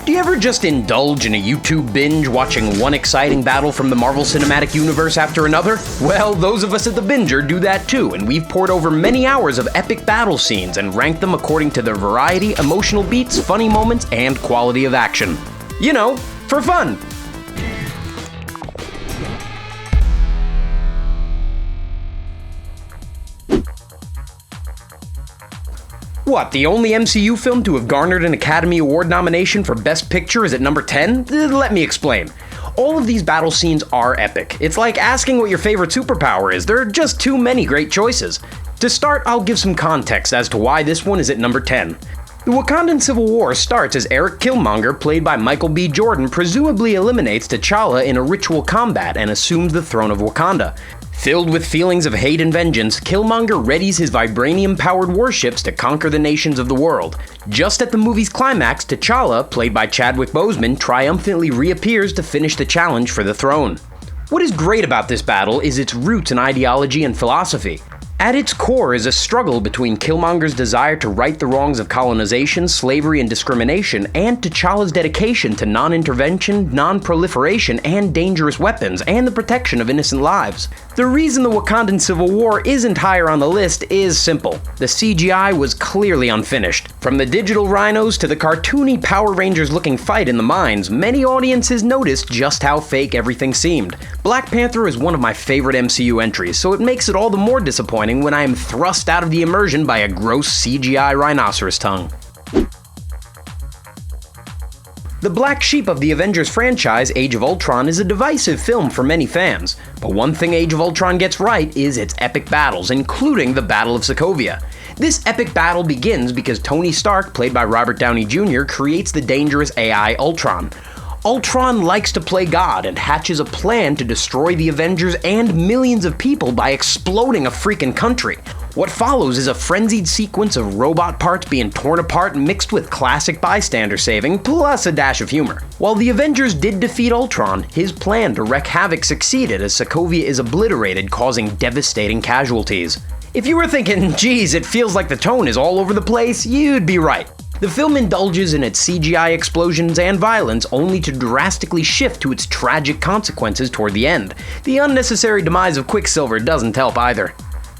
Do you ever just indulge in a YouTube binge watching one exciting battle from the Marvel Cinematic Universe after another? Well, those of us at TheBinger do that too, and we've poured over many hours of epic battle scenes and ranked them according to their variety, emotional beats, funny moments, and quality of action. You know, for fun. What, the only MCU film to have garnered an Academy Award nomination for Best Picture is at number 10? Let me explain. All of these battle scenes are epic. It's like asking what your favorite superpower is. There are just too many great choices. To start, I'll give some context as to why this one is at number 10. The Wakandan Civil War starts as Eric Killmonger, played by Michael B. Jordan, presumably eliminates T'Challa in a ritual combat and assumes the throne of Wakanda. Filled with feelings of hate and vengeance, Killmonger readies his vibranium-powered warships to conquer the nations of the world. Just at the movie's climax, T'Challa, played by Chadwick Boseman, triumphantly reappears to finish the challenge for the throne. What is great about this battle is its roots in ideology and philosophy. At its core is a struggle between Killmonger's desire to right the wrongs of colonization, slavery, and discrimination, and T'Challa's dedication to non-intervention, non-proliferation, and dangerous weapons, and the protection of innocent lives. The reason the Wakandan Civil War isn't higher on the list is simple. The CGI was clearly unfinished. From the digital rhinos to the cartoony Power Rangers-looking fight in the mines, many audiences noticed just how fake everything seemed. Black Panther is one of my favorite MCU entries, so it makes it all the more disappointing when I am thrust out of the immersion by a gross CGI rhinoceros tongue. The black sheep of the Avengers franchise, Age of Ultron, is a divisive film for many fans, but one thing Age of Ultron gets right is its epic battles, including the Battle of Sokovia. This epic battle begins because Tony Stark, played by Robert Downey Jr., creates the dangerous AI Ultron. Ultron likes to play God and hatches a plan to destroy the Avengers and millions of people by exploding a freaking country. What follows is a frenzied sequence of robot parts being torn apart mixed with classic bystander saving, plus a dash of humor. While the Avengers did defeat Ultron, his plan to wreak havoc succeeded as Sokovia is obliterated, causing devastating casualties. If you were thinking, geez, it feels like the tone is all over the place, you'd be right. The film indulges in its CGI explosions and violence only to drastically shift to its tragic consequences toward the end. The unnecessary demise of Quicksilver doesn't help either.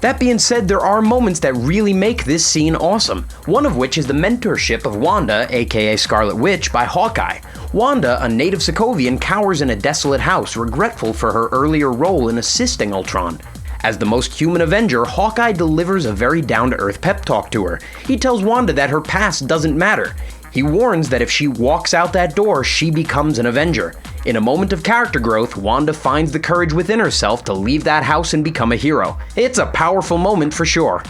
That being said, there are moments that really make this scene awesome, one of which is the mentorship of Wanda, aka Scarlet Witch, by Hawkeye. Wanda, a native Sokovian, cowers in a desolate house, regretful for her earlier role in assisting Ultron. As the most human Avenger, Hawkeye delivers a very down-to-earth pep talk to her. He tells Wanda that her past doesn't matter. He warns that if she walks out that door, she becomes an Avenger. In a moment of character growth, Wanda finds the courage within herself to leave that house and become a hero. It's a powerful moment for sure.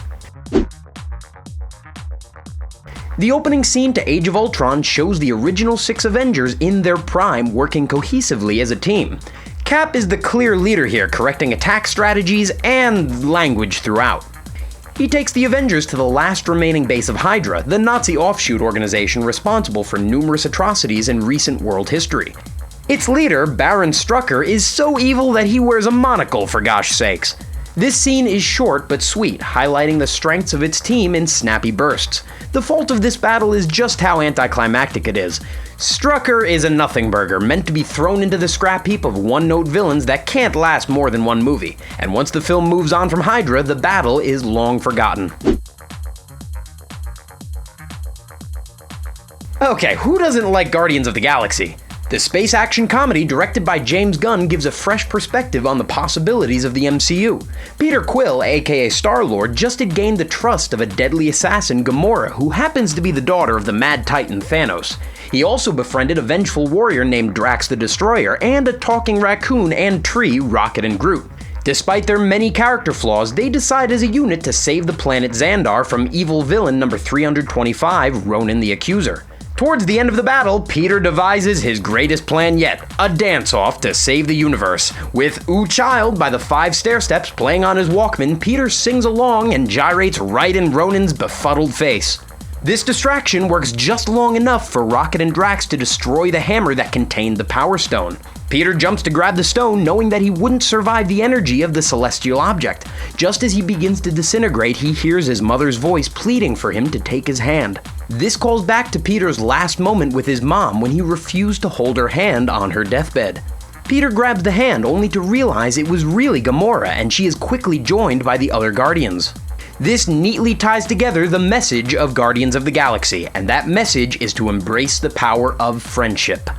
The opening scene to Age of Ultron shows the original 6 Avengers in their prime working cohesively as a team. Cap is the clear leader here, correcting attack strategies and language throughout. He takes the Avengers to the last remaining base of HYDRA, the Nazi offshoot organization responsible for numerous atrocities in recent world history. Its leader, Baron Strucker, is so evil that he wears a monocle, for gosh sakes. This scene is short but sweet, highlighting the strengths of its team in snappy bursts. The fault of this battle is just how anticlimactic it is. Strucker is a nothing burger, meant to be thrown into the scrap heap of one-note villains that can't last more than one movie, and once the film moves on from HYDRA, the battle is long forgotten. Okay, who doesn't like Guardians of the Galaxy? The space action comedy directed by James Gunn gives a fresh perspective on the possibilities of the MCU. Peter Quill, aka Star-Lord, just had gained the trust of a deadly assassin, Gamora, who happens to be the daughter of the Mad Titan Thanos. He also befriended a vengeful warrior named Drax the Destroyer and a talking raccoon and tree, Rocket and Groot. Despite their many character flaws, they decide as a unit to save the planet Xandar from evil villain number 325, Ronan the Accuser. Towards the end of the battle, Peter devises his greatest plan yet, a dance-off to save the universe. With Ooh Child by the 5 Stairsteps playing on his Walkman, Peter sings along and gyrates right in Ronan's befuddled face. This distraction works just long enough for Rocket and Drax to destroy the hammer that contained the Power Stone. Peter jumps to grab the stone, knowing that he wouldn't survive the energy of the celestial object. Just as he begins to disintegrate, he hears his mother's voice pleading for him to take his hand. This calls back to Peter's last moment with his mom when he refused to hold her hand on her deathbed. Peter grabs the hand only to realize it was really Gamora, and she is quickly joined by the other Guardians. This neatly ties together the message of Guardians of the Galaxy, and that message is to embrace the power of friendship.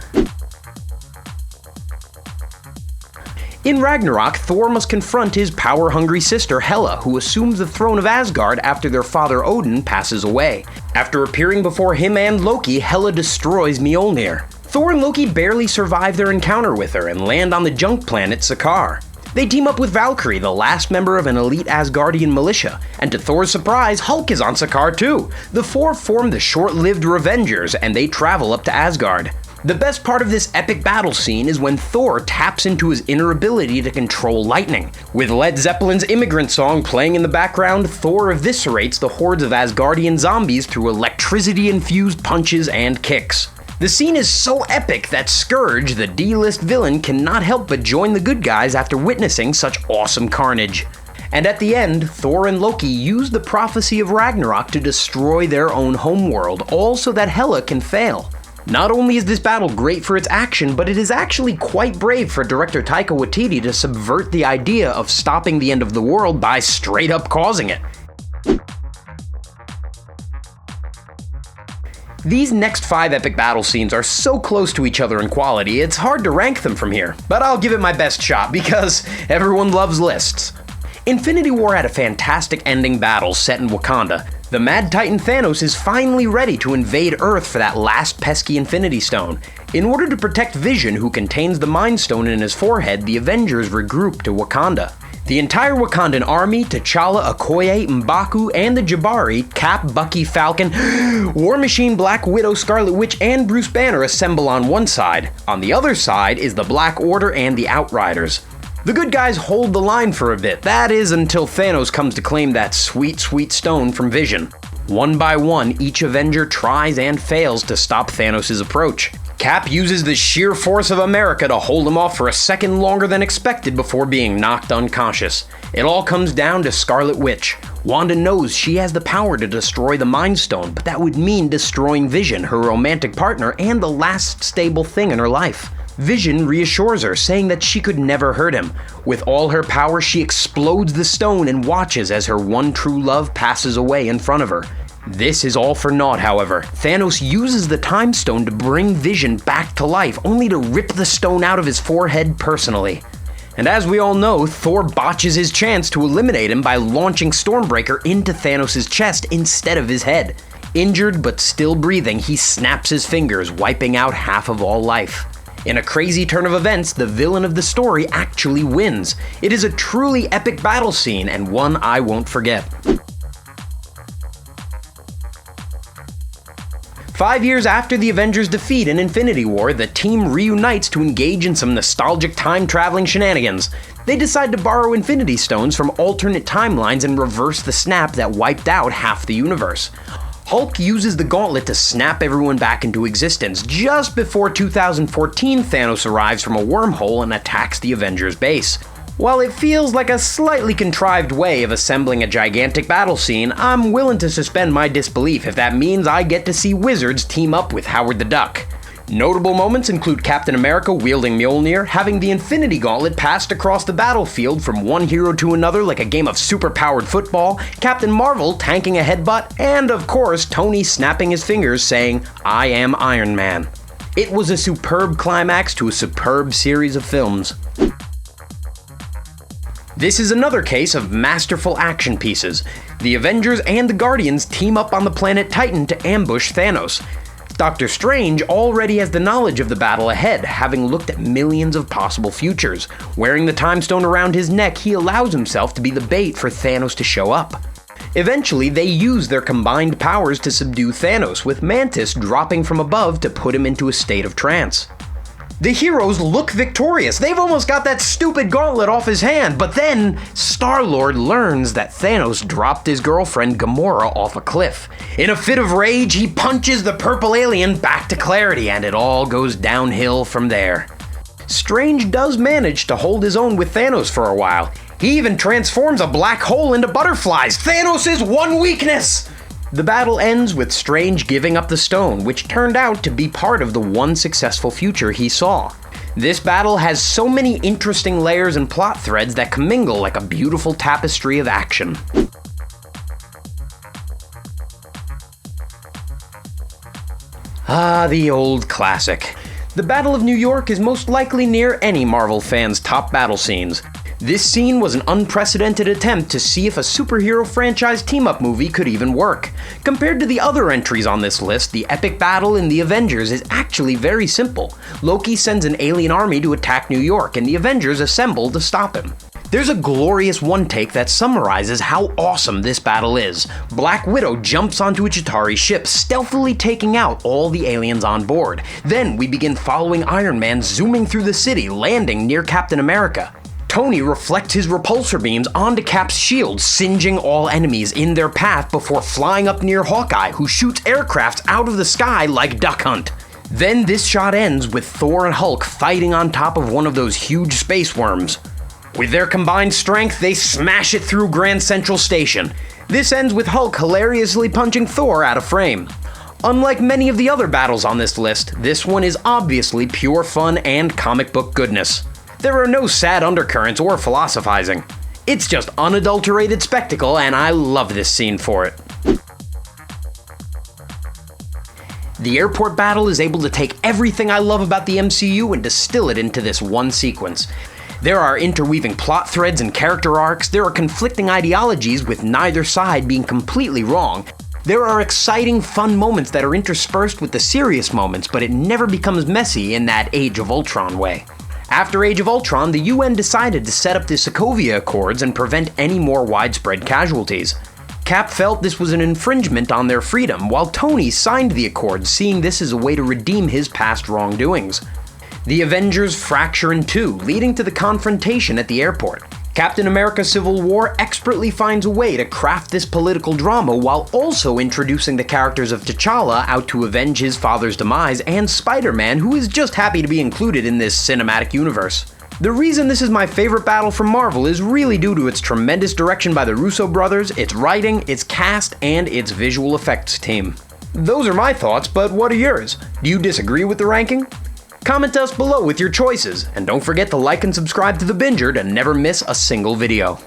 In Ragnarok, Thor must confront his power-hungry sister Hela, who assumes the throne of Asgard after their father Odin passes away. After appearing before him and Loki, Hela destroys Mjolnir. Thor and Loki barely survive their encounter with her and land on the junk planet Sakaar. They team up with Valkyrie, the last member of an elite Asgardian militia, and to Thor's surprise, Hulk is on Sakaar too. The four form the short-lived Revengers, and they travel up to Asgard. The best part of this epic battle scene is when Thor taps into his inner ability to control lightning. With Led Zeppelin's Immigrant Song playing in the background, Thor eviscerates the hordes of Asgardian zombies through electricity-infused punches and kicks. The scene is so epic that Scourge, the D-list villain, cannot help but join the good guys after witnessing such awesome carnage. And at the end, Thor and Loki use the prophecy of Ragnarok to destroy their own homeworld, all so that Hela can fail. Not only is this battle great for its action, but it is actually quite brave for director Taika Waititi to subvert the idea of stopping the end of the world by straight up causing it. These next 5 epic battle scenes are so close to each other in quality, it's hard to rank them from here, but I'll give it my best shot because everyone loves lists. Infinity War had a fantastic ending battle set in Wakanda. The Mad Titan Thanos is finally ready to invade Earth for that last pesky Infinity Stone. In order to protect Vision, who contains the Mind Stone in his forehead, the Avengers regroup to Wakanda. The entire Wakandan army, T'Challa, Okoye, M'Baku, and the Jabari, Cap, Bucky, Falcon, War Machine, Black Widow, Scarlet Witch, and Bruce Banner assemble on one side. On the other side is the Black Order and the Outriders. The good guys hold the line for a bit, that is until Thanos comes to claim that sweet, sweet stone from Vision. One by one, each Avenger tries and fails to stop Thanos' approach. Cap uses the sheer force of America to hold him off for a second longer than expected before being knocked unconscious. It all comes down to Scarlet Witch. Wanda knows she has the power to destroy the Mind Stone, but that would mean destroying Vision, her romantic partner, and the last stable thing in her life. Vision reassures her, saying that she could never hurt him. With all her power, she explodes the stone and watches as her one true love passes away in front of her. This is all for naught, however. Thanos uses the Time Stone to bring Vision back to life, only to rip the stone out of his forehead personally. And as we all know, Thor botches his chance to eliminate him by launching Stormbreaker into Thanos' chest instead of his head. Injured but still breathing, he snaps his fingers, wiping out half of all life. In a crazy turn of events, the villain of the story actually wins. It is a truly epic battle scene, and one I won't forget. 5 years after the Avengers' defeat in Infinity War, the team reunites to engage in some nostalgic time-traveling shenanigans. They decide to borrow Infinity Stones from alternate timelines and reverse the snap that wiped out half the universe. Hulk uses the gauntlet to snap everyone back into existence just before 2014 Thanos arrives from a wormhole and attacks the Avengers base. While it feels like a slightly contrived way of assembling a gigantic battle scene, I'm willing to suspend my disbelief if that means I get to see wizards team up with Howard the Duck. Notable moments include Captain America wielding Mjolnir, having the Infinity Gauntlet passed across the battlefield from one hero to another like a game of super-powered football, Captain Marvel tanking a headbutt, and of course Tony snapping his fingers saying, "I am Iron Man." It was a superb climax to a superb series of films. This is another case of masterful action pieces. The Avengers and the Guardians team up on the planet Titan to ambush Thanos. Doctor Strange already has the knowledge of the battle ahead, having looked at millions of possible futures. Wearing the Time Stone around his neck, he allows himself to be the bait for Thanos to show up. Eventually, they use their combined powers to subdue Thanos, with Mantis dropping from above to put him into a state of trance. The heroes look victorious. They've almost got that stupid gauntlet off his hand, but then Star-Lord learns that Thanos dropped his girlfriend Gamora off a cliff. In a fit of rage, he punches the purple alien back to clarity, and it all goes downhill from there. Strange does manage to hold his own with Thanos for a while. He even transforms a black hole into butterflies. Thanos' one weakness! The battle ends with Strange giving up the stone, which turned out to be part of the one successful future he saw. This battle has so many interesting layers and plot threads that commingle like a beautiful tapestry of action. Ah, the old classic. The Battle of New York is most likely near any Marvel fan's top battle scenes. This scene was an unprecedented attempt to see if a superhero franchise team-up movie could even work. Compared to the other entries on this list, the epic battle in the Avengers is actually very simple. Loki sends an alien army to attack New York, and the Avengers assemble to stop him. There's a glorious one-take that summarizes how awesome this battle is. Black Widow jumps onto a Chitauri ship, stealthily taking out all the aliens on board. Then we begin following Iron Man zooming through the city, landing near Captain America. Tony reflects his repulsor beams onto Cap's shield, singeing all enemies in their path before flying up near Hawkeye, who shoots aircrafts out of the sky like Duck Hunt. Then this shot ends with Thor and Hulk fighting on top of one of those huge space worms. With their combined strength, they smash it through Grand Central Station. This ends with Hulk hilariously punching Thor out of frame. Unlike many of the other battles on this list, this one is obviously pure fun and comic book goodness. There are no sad undercurrents or philosophizing. It's just unadulterated spectacle, and I love this scene for it. The airport battle is able to take everything I love about the MCU and distill it into this one sequence. There are interweaving plot threads and character arcs, there are conflicting ideologies with neither side being completely wrong. There are exciting, fun moments that are interspersed with the serious moments, but it never becomes messy in that Age of Ultron way. After Age of Ultron, the UN decided to set up the Sokovia Accords and prevent any more widespread casualties. Cap felt this was an infringement on their freedom, while Tony signed the Accords, seeing this as a way to redeem his past wrongdoings. The Avengers fracture in two, leading to the confrontation at the airport. Captain America Civil War expertly finds a way to craft this political drama while also introducing the characters of T'Challa out to avenge his father's demise, and Spider-Man, who is just happy to be included in this cinematic universe. The reason this is my favorite battle from Marvel is really due to its tremendous direction by the Russo brothers, its writing, its cast, and its visual effects team. Those are my thoughts, but what are yours? Do you disagree with the ranking? Comment us below with your choices, and don't forget to like and subscribe to TheBinger to never miss a single video.